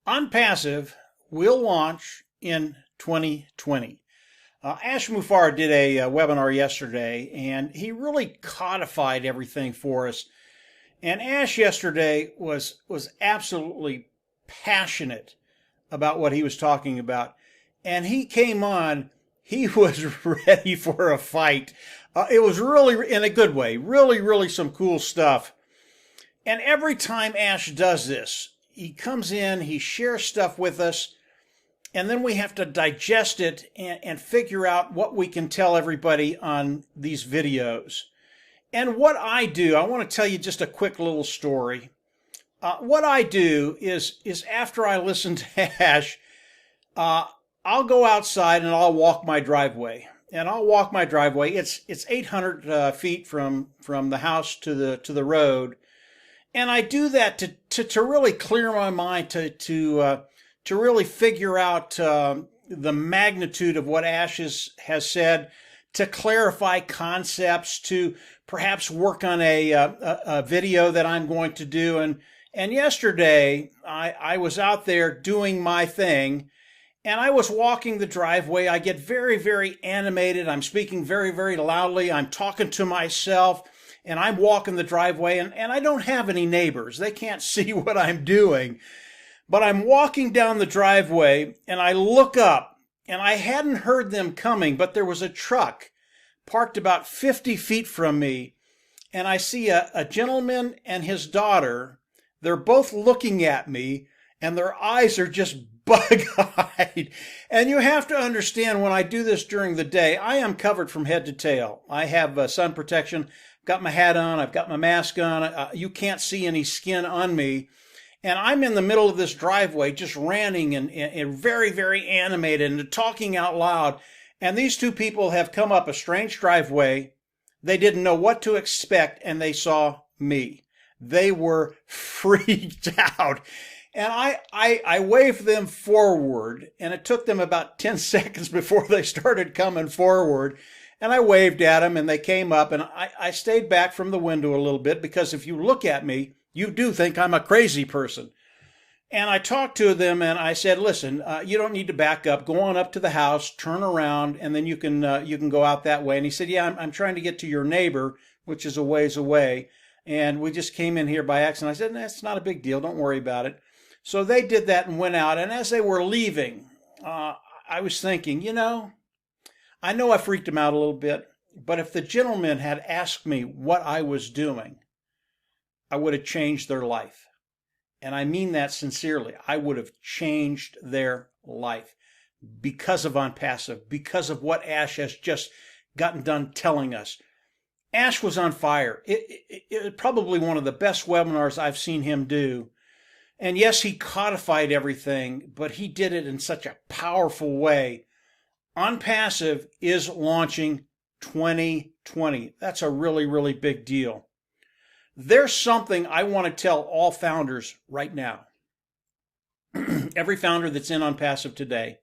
Onpassive will launch in 2020. Ash Mufareh did a webinar yesterday, and he really codified everything for us. And Ash yesterday was absolutely passionate about what he was talking about. And he came on, he was ready for a fight. It was really, in a good way, really some cool stuff. And every time Ash does this, he comes in, he shares stuff with us, and then we have to digest it and figure out what we can tell everybody on these videos. And what I do, I want to tell you just a quick little story. What I do is after I listen to Ash, I'll go outside and I'll walk my driveway. And I'll walk my driveway. It's 800 feet from the house to the road. And I do that to really clear my mind, to really figure out the magnitude of what Ash has said, to clarify concepts, to perhaps work on a video that I'm going to do. And yesterday, I was out there doing my thing, and I was walking the driveway. I get very animated. I'm speaking very loudly. I'm talking to myself. And I'm walking the driveway, and I don't have any neighbors. They can't see what I'm doing. But I'm walking down the driveway, and I look up, and I hadn't heard them coming, but there was a truck parked about 50 feet from me, and I see a gentleman and his daughter. They're both looking at me, and their eyes are just bug-eyed. And you have to understand, when I do this during the day, I am covered from head to tail. I have sun protection. Got my hat on, I've got my mask on, you can't see any skin on me. And I'm in the middle of this driveway just ranting and very animated and talking out loud. And these two people have come up a strange driveway. They didn't know what to expect, and they saw me. They were freaked out. And I waved them forward, and it took them about 10 seconds before they started coming forward. And I waved at them, and they came up, and I stayed back from the window a little bit, because if you look at me, you do think I'm a crazy person. And I talked to them, and I said, listen, you don't need to back up. Go on up to the house, turn around, and then you can go out that way. And he said, yeah, I'm trying to get to your neighbor, which is a ways away. And we just came in here by accident. I said, that's not a big deal. Don't worry about it. So they did that and went out. And as they were leaving, I was thinking, I know I freaked him out a little bit, but if the gentleman had asked me what I was doing, I would have changed their life. And I mean that sincerely. I would have changed their life because of Onpassive, because of what Ash has just gotten done telling us. Ash was on fire. It was probably one of the best webinars I've seen him do. And yes, he codified everything, but he did it in such a powerful way. Onpassive is launching 2020. That's a really big deal. There's something I want to tell all founders right now. Every founder that's in Onpassive today.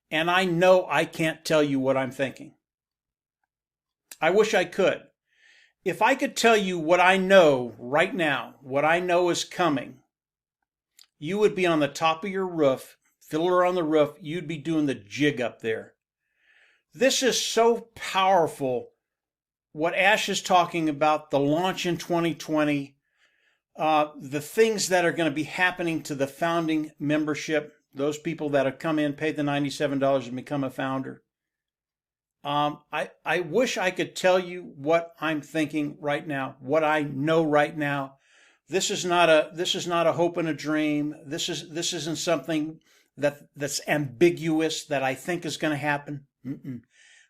And I know I can't tell you what I'm thinking. I wish I could. If I could tell you what I know right now, what I know is coming, you would be on the top of your roof, fiddler on the roof, you'd be doing the jig up there. This is so powerful, what Ash is talking about, the launch in 2020, the things that are going to be happening to the founding membership, those people that have come in, paid the $97 and become a founder. I wish I could tell you what I'm thinking right now, what I know right now. This is not a hope and a dream. This isn't something that's ambiguous that I think is going to happen.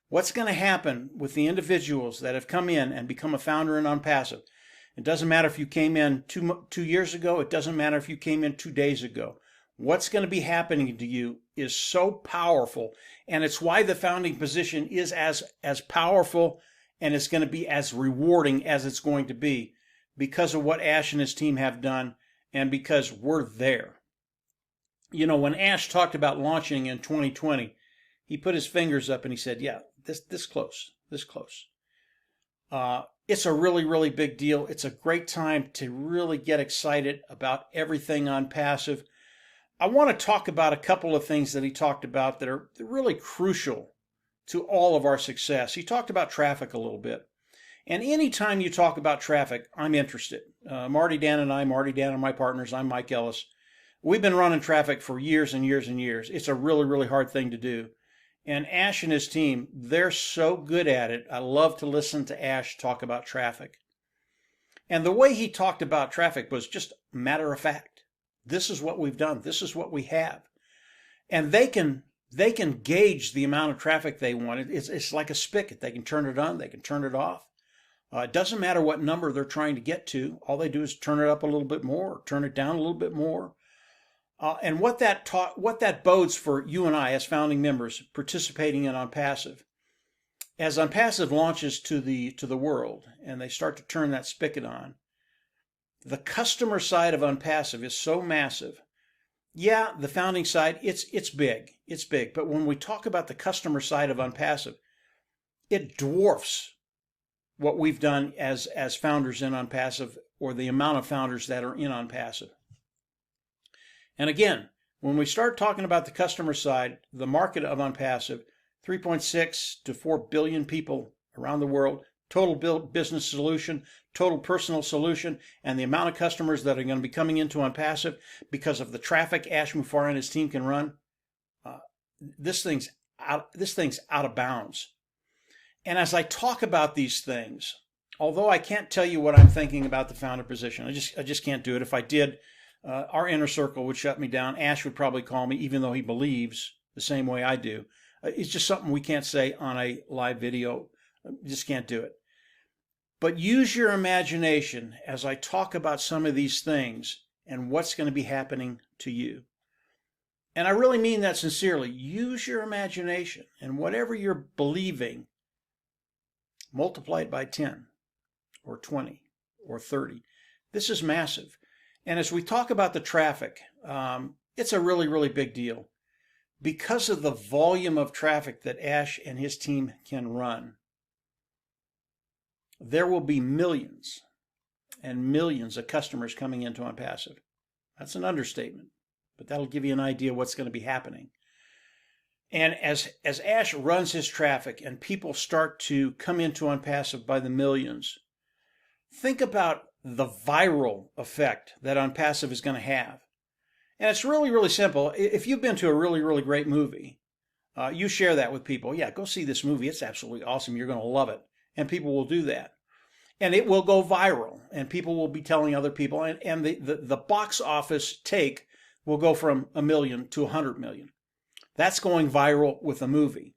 What's going to happen with the individuals that have come in and become a founder in Onpassive? It doesn't matter if you came in 2 years ago. It doesn't matter if you came in 2 days ago. What's going to be happening to you is so powerful, and it's why the founding position is as powerful, and it's going to be as rewarding as it's going to be, because of what Ash and his team have done, and because we're there. When Ash talked about launching in 2020, he put his fingers up and he said, yeah, this close. It's a really big deal. It's a great time to really get excited about everything Onpassive. I want to talk about a couple of things that he talked about that are really crucial to all of our success. He talked about traffic a little bit. And anytime you talk about traffic, I'm interested. Marty Dan and my partners, I'm Mike Ellis. We've been running traffic for years and years and years. It's a really, really hard thing to do. And Ash and his team, they're so good at it. I love to listen to Ash talk about traffic. And the way he talked about traffic was just matter of fact. This is what we've done. This is what we have. And they can gauge the amount of traffic they want. It's like a spigot. They can turn it on. They can turn it off. It doesn't matter what number they're trying to get to. All they do is turn it up a little bit more, turn it down a little bit more. And what that bodes for you and I as founding members participating in Onpassive. As Onpassive launches to the world and they start to turn that spigot on, the customer side of Onpassive is so massive. Yeah, the founding side, it's big. It's big. But when we talk about the customer side of Onpassive, it dwarfs what we've done as founders in Onpassive, or the amount of founders that are in Onpassive. And again, when we start talking about the customer side, the market of Onpassive, 3.6 to 4 billion people around the world, total business solution, total personal solution, and the amount of customers that are going to be coming into Onpassive because of the traffic Ash Mufareh and his team can run, this thing's out of bounds. And as I talk about these things, although I can't tell you what I'm thinking about the founder position, I just can't do it. If I did, our inner circle would shut me down. Ash would probably call me, even though he believes the same way I do. It's just something we can't say on a live video. Just can't do it. But use your imagination as I talk about some of these things and what's going to be happening to you. And I really mean that sincerely. Use your imagination, and whatever you're believing, multiply it by 10 or 20 or 30. This is massive. And as we talk about the traffic, it's a really, really big deal. Because of the volume of traffic that Ash and his team can run, there will be millions and millions of customers coming into Onpassive. That's an understatement, but that'll give you an idea what's going to be happening. And as Ash runs his traffic and people start to come into Onpassive by the millions, think about the viral effect that Onpassive is going to have. And it's really, really simple. If you've been to a really, really great movie, you share that with people. Yeah, go see this movie. It's absolutely awesome. You're going to love it. And people will do that. And it will go viral. And people will be telling other people. And the box office take will go from 1 million to 100 million. That's going viral with a movie.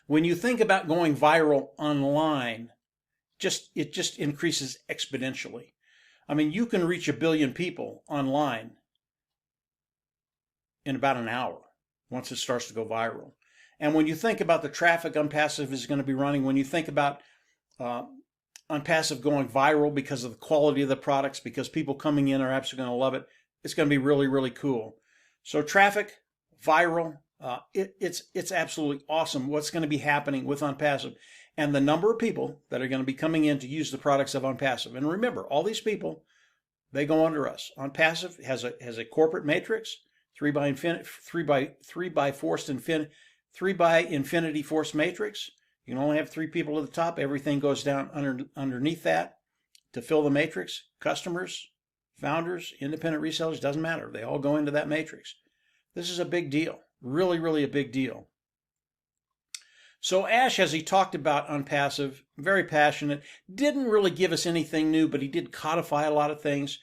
When you think about going viral online, it just increases exponentially. I mean, you can reach 1 billion people online in about an hour once it starts to go viral. And when you think about the traffic Onpassive is going to be running, when you think about Onpassive going viral because of the quality of the products, because people coming in are absolutely going to love it, it's going to be really, really cool. So traffic, viral, it's absolutely awesome what's going to be happening with Onpassive. And the number of people that are going to be coming in to use the products of Onpassive. And remember, all these people, they go under us. Onpassive has a corporate matrix, 3 by infinity force matrix. You can only have 3 people at the top. Everything goes down underneath that to fill the matrix. Customers, founders, independent resellers, doesn't matter. They all go into that matrix. This is a big deal. Really, really a big deal. So Ash, as he talked about Onpassive, very passionate, didn't really give us anything new, but he did codify a lot of things.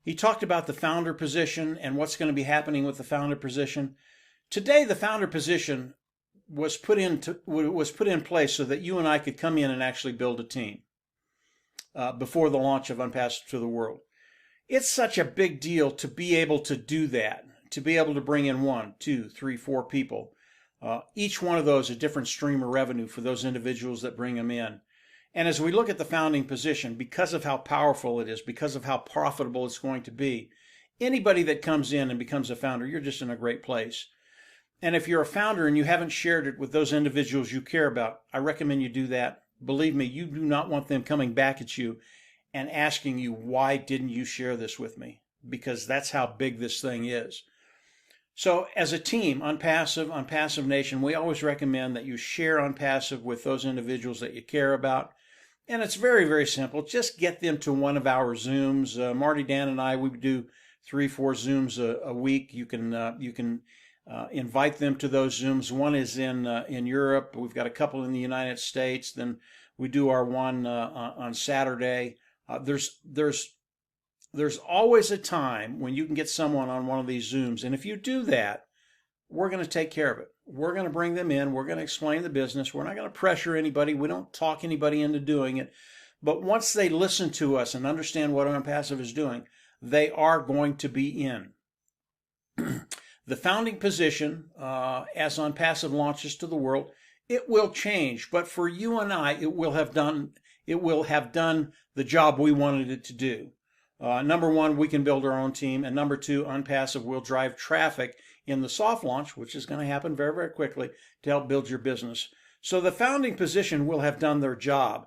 He talked about the founder position and what's going to be happening with the founder position. Today, the founder position was put in place so that you and I could come in and actually build a team before the launch of Onpassive to the world. It's such a big deal to be able to do that, to be able to bring in 1, 2, 3, 4 people. Each one of those a different stream of revenue for those individuals that bring them in. And as we look at the founding position, because of how powerful it is, because of how profitable it's going to be, anybody that comes in and becomes a founder, you're just in a great place. And if you're a founder and you haven't shared it with those individuals you care about, I recommend you do that. Believe me, you do not want them coming back at you and asking you, why didn't you share this with me? because that's how big this thing is. So as a team, Onpassive Nation, we always recommend that you share Onpassive with those individuals that you care about. And it's very, very simple. Just get them to one of our Zooms. Marty, Dan, and I, we do 3-4 Zooms a week. You can invite them to those Zooms. One is in Europe. We've got a couple in the United States. Then we do our one on Saturday. There's always a time when you can get someone on one of these Zooms. And if you do that, we're going to take care of it. We're going to bring them in. We're going to explain the business. We're not going to pressure anybody. We don't talk anybody into doing it. But once they listen to us and understand what Onpassive is doing, they are going to be in. The founding position, as Onpassive launches to the world, it will change. But for you and I, it will have done the job we wanted it to do. Number one, we can build our own team. And number two, Onpassive will drive traffic in the soft launch, which is going to happen very, very quickly, to help build your business. So the founding position will have done their job.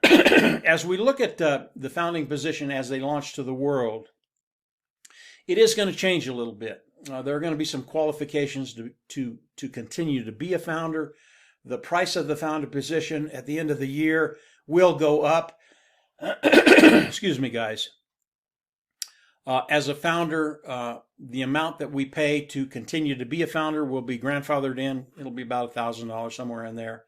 As we look at the founding position as they launch to the world, it is going to change a little bit. There are going to be some qualifications to continue to be a founder. The price of the founder position at the end of the year will go up. Excuse me, guys. As a founder, the amount that we pay to continue to be a founder will be grandfathered in. It'll be about $1,000, somewhere in there.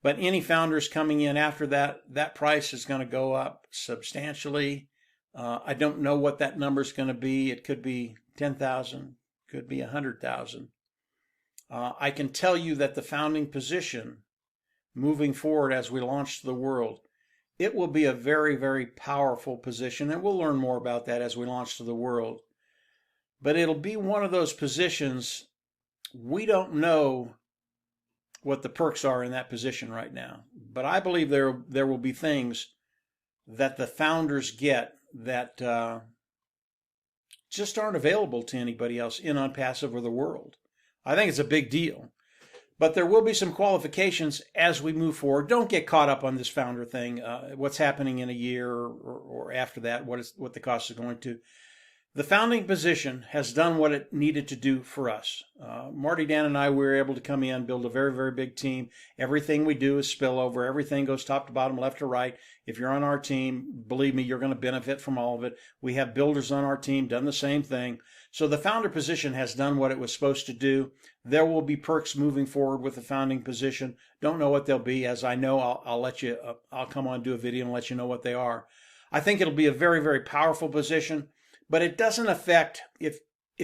But any founders coming in after that, that price is going to go up substantially. I don't know what that number is going to be. It could be 10,000, could be 100,000. I can tell you that the founding position, moving forward as we launch to the world, it will be a very, very powerful position, and we'll learn more about that as we launch to the world. But it'll be one of those positions, we don't know what the perks are in that position right now. But I believe there will be things that the founders get that just aren't available to anybody else in Onpassive or the world. I think it's a big deal. But there will be some qualifications as we move forward. Don't get caught up on this founder thing. What's happening in a year or after that, what the cost is going to. The founding position has done what it needed to do for us. Marty, Dan, and I, we were able to come in, build a very, very big team. Everything we do is spillover. Everything goes top to bottom, left to right. If you're on our team, believe me, you're going to benefit from all of it. We have builders on our team, done the same thing. So the founder position has done what it was supposed to do. There will be perks moving forward with the founding position. Don't know what they'll be. As I know, I'll let you. I'll come on, do a video, and let you know what they are. I think it'll be a very, very powerful position. But it doesn't affect, if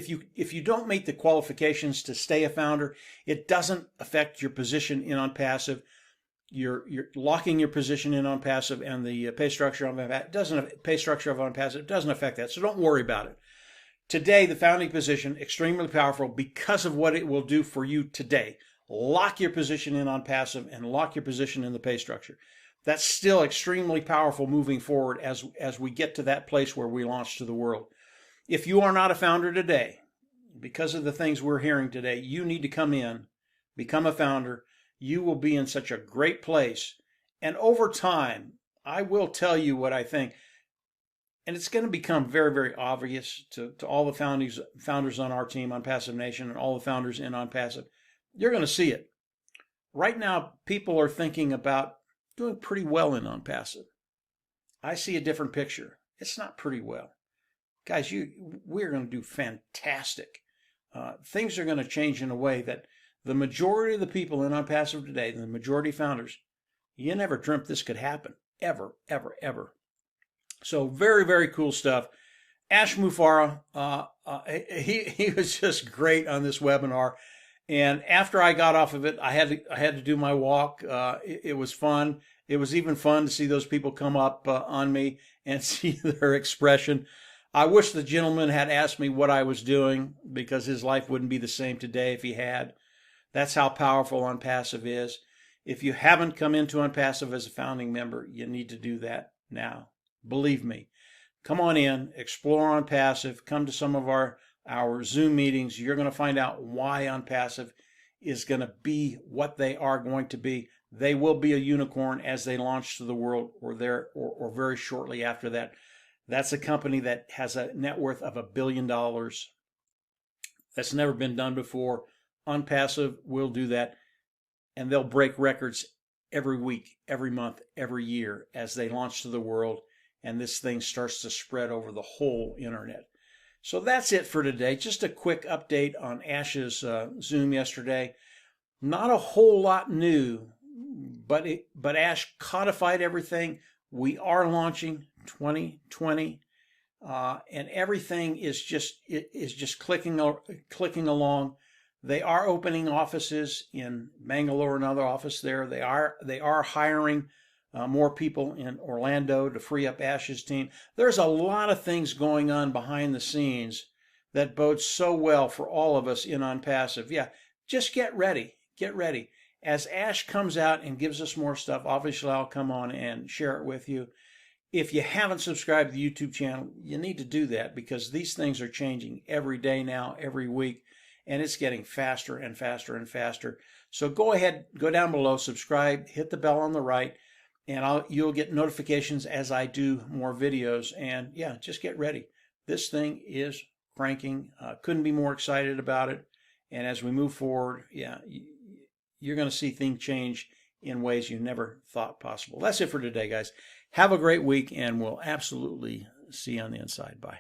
you don't meet the qualifications to stay a founder, it doesn't affect your position in Onpassive. You're locking your position in Onpassive, and the pay structure of Onpassive doesn't affect that. So don't worry about it. Today, the founding position, extremely powerful because of what it will do for you today. Lock your position in Onpassive and lock your position in the pay structure. That's still extremely powerful moving forward as we get to that place where we launch to the world. If you are not a founder today, because of the things we're hearing today, you need to come in, become a founder. You will be in such a great place. And over time, I will tell you what I think. And it's going to become very, very obvious to all the founders on our team, Onpassive Nation, and all the founders in Onpassive. You're going to see it. Right now, people are thinking about doing pretty well in Onpassive. I see a different picture. It's not pretty well. Guys, we're going to do fantastic. Things are going to change in a way that the majority of the people in Onpassive today, the majority founders, you never dreamt this could happen. Ever, ever, ever. So very, very cool stuff. Ash Mufareh, he was just great on this webinar. And after I got off of it, I had to do my walk. It was fun. It was even fun to see those people come up on me and see their expression. I wish the gentleman had asked me what I was doing, because his life wouldn't be the same today if he had. That's how powerful Onpassive is. If you haven't come into Onpassive as a founding member, you need to do that now. Believe me. Come on in, explore Onpassive, come to some of our Zoom meetings. You're going to find out why Onpassive is going to be what they are going to be. They will be a unicorn as they launch to the world, or very shortly after that. That's a company that has a net worth of $1 billion. That's never been done before. Onpassive will do that, and they'll break records every week, every month, every year as they launch to the world, and this thing starts to spread over the whole internet. So that's it for today. Just a quick update on Ash's Zoom yesterday. Not a whole lot new, but Ash codified everything. We are launching 2020, and everything is just clicking along. They are opening offices in Bangalore, another office there. They are hiring more people in Orlando to free up Ash's team. There's a lot of things going on behind the scenes that bodes so well for all of us in Onpassive. Yeah, just get ready. Get ready. As Ash comes out and gives us more stuff, obviously I'll come on and share it with you. If you haven't subscribed to the YouTube channel, you need to do that, because these things are changing every day now, every week, and it's getting faster and faster and faster. So go ahead, go down below, subscribe, hit the bell on the right, and you'll get notifications as I do more videos. And yeah, just get ready. This thing is cranking. Couldn't be more excited about it. And as we move forward, yeah, you're going to see things change in ways you never thought possible. That's it for today, guys. Have a great week, and we'll absolutely see you on the inside. Bye.